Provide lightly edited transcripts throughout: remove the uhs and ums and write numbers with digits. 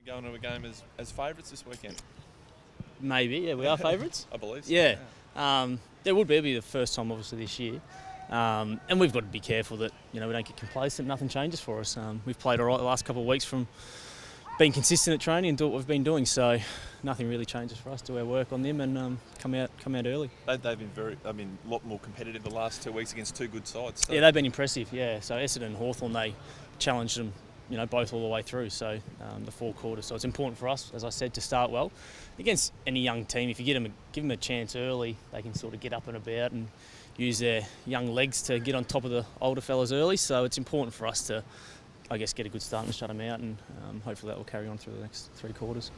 Going to a game as favourites this weekend? Maybe, yeah, we are favourites. I believe so. Yeah, there would be. It'll be the first time, obviously, this year. And we've got to be careful that we don't get complacent. Nothing changes for us. We've played all right the last couple of weeks from being consistent at training and do what we've been doing. So nothing really changes for us. Do our work on them and come out early. They've been a lot more competitive the last 2 weeks against two good sides. So. Yeah, they've been impressive. Yeah, so Essendon and Hawthorn, they challenged them, both all the way through. So the 4 quarters. So it's important for us, as I said, to start well against any young team. If you give them a chance early, they can sort of get up and about and use their young legs to get on top of the older fellas early. So it's important for us to, I guess, get a good start and shut them out, and hopefully that will carry on through the next 3 quarters.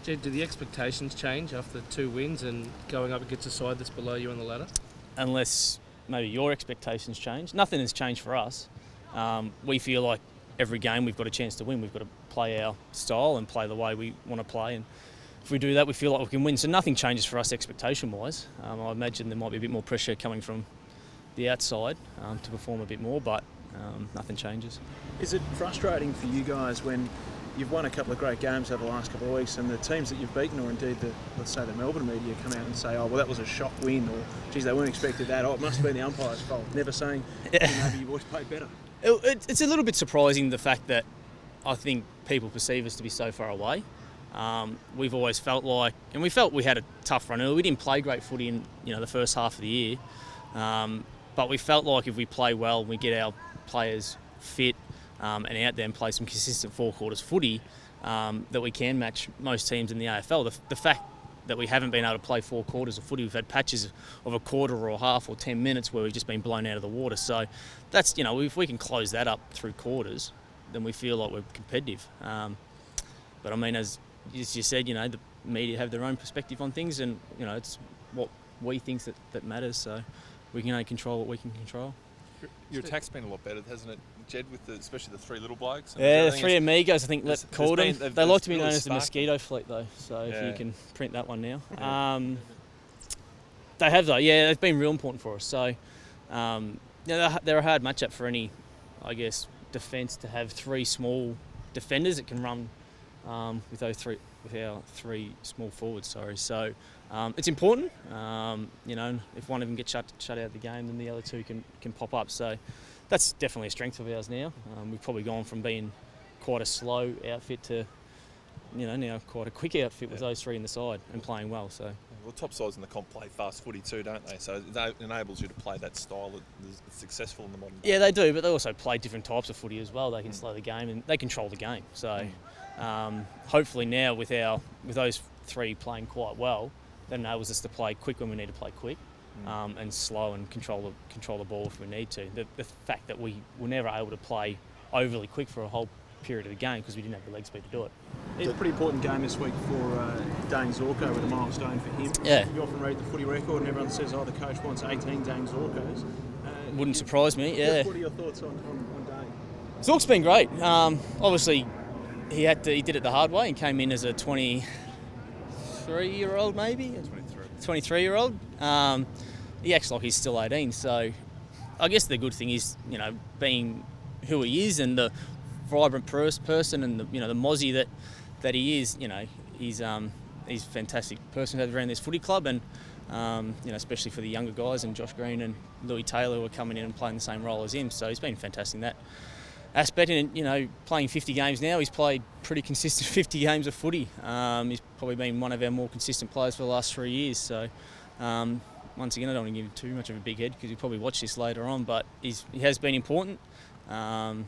Jed, do the expectations change after 2 wins and going up against a side that's below you on the ladder? Unless maybe your expectations change. Nothing has changed for us. We feel like every game we've got a chance to win. We've got to play our style and play the way we want to play, and if we do that, we feel like we can win. So nothing changes for us expectation-wise. I imagine there might be a bit more pressure coming from the outside to perform a bit more, but nothing changes. Is it frustrating for you guys when you've won a couple of great games over the last couple of weeks and the teams that you've beaten, or indeed let's say the Melbourne media, come out and say, oh, well, that was a shock win, or geez, they weren't expected that, oh, it must have been the umpire's fault, never saying, maybe you've always played better? It's a little bit surprising, the fact that I think people perceive us to be so far away. We've always felt like, and we felt we had a tough run early. We didn't play great footy in the first half of the year, but we felt like if we play well, we get our players fit and out there and play some consistent 4 quarters footy, that we can match most teams in the AFL. The fact that we haven't been able to play 4 quarters of footy, we've had patches of a quarter or a half or 10 minutes where we've just been blown out of the water. So that's, if we can close that up through quarters, then we feel like we're competitive. But I mean, as you said, the media have their own perspective on things, and it's what we think that matters. So we can only control what we can control. Your attack's been a lot better, hasn't it, Jed? With especially the 3 little blokes. Yeah, the 3 amigos. I think called them. They like to be known really as the Mosquito Fleet, though. So if you can print that one now, they have though. Yeah, they've been real important for us. So they're a hard matchup for any, I guess, defence to have 3 small defenders that can run with our 3 small forwards. So it's important. If one of them gets shut out of the game, then the other 2 can pop up. So that's definitely a strength of ours now. We've probably gone from being quite a slow outfit to now quite a quick outfit with those 3 in the side and playing well. So. Well, top sides in the comp play fast footy too, don't they? So it enables you to play that style that's successful in the modern day. Yeah, they do, but they also play different types of footy as well. They can slow the game and they control the game. So hopefully now with those 3 playing quite well, that enables us to play quick when we need to play quick, and slow and control the ball if we need to. The fact that we were never able to play overly quick for a whole period of the game because we didn't have the leg speed to do it. It's a pretty important game this week for Dane Zorko, with a milestone for him. Yeah. You often read the footy record and everyone says, oh, the coach wants 18 Dane Zorkos. Wouldn't surprise me, yeah. What are your thoughts on Dane? Zork's been great. Obviously, he did it the hard way and came in as a 23-year-old maybe? 23-year-old. He acts like he's still 18, so I guess the good thing is, being who he is and the vibrant person and the mozzie that he is, he's a fantastic person to have around this footy club, and especially for the younger guys and Josh Green and Louis Taylor who are coming in and playing the same role as him. So he's been fantastic in that aspect, and playing 50 games now, he's played pretty consistent 50 games of footy. He's probably been one of our more consistent players for the last 3 years. So once again, I don't want to give him too much of a big head because he'll probably watch this later on, but he has been important. And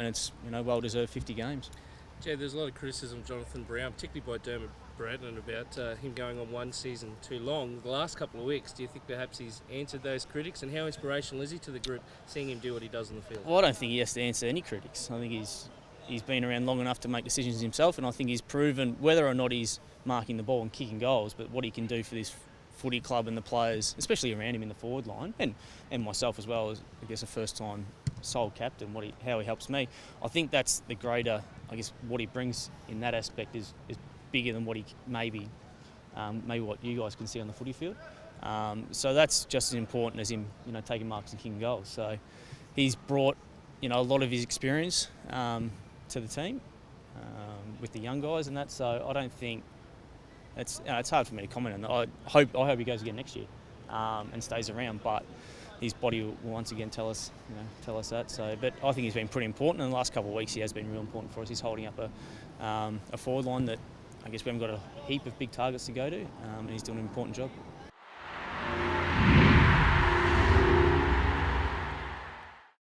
it's well-deserved 50 games. Jed, there's a lot of criticism of Jonathan Brown, particularly by Dermot Bradman, about him going on 1 season too long. The last couple of weeks, do you think perhaps he's answered those critics, and how inspirational is he to the group, seeing him do what he does on the field? Well, I don't think he has to answer any critics. I think he's been around long enough to make decisions himself, and I think he's proven, whether or not he's marking the ball and kicking goals, but what he can do for this footy club and the players, especially around him in the forward line, and myself as well, as I guess a first-time sole captain, how he helps me. I think that's the greater, I guess, what he brings in that aspect is bigger than what he maybe what you guys can see on the footy field. So that's just as important as him, taking marks and kicking goals. So he's brought, a lot of his experience to the team. with the young guys and that. So I don't think it's hard for me to comment on that. I hope he goes again next year and stays around, but his body will once again tell us that. So, but I think he's been pretty important in the last couple of weeks. He has been real important for us. He's holding up a forward line that I guess we haven't got a heap of big targets to go to, and he's doing an important job.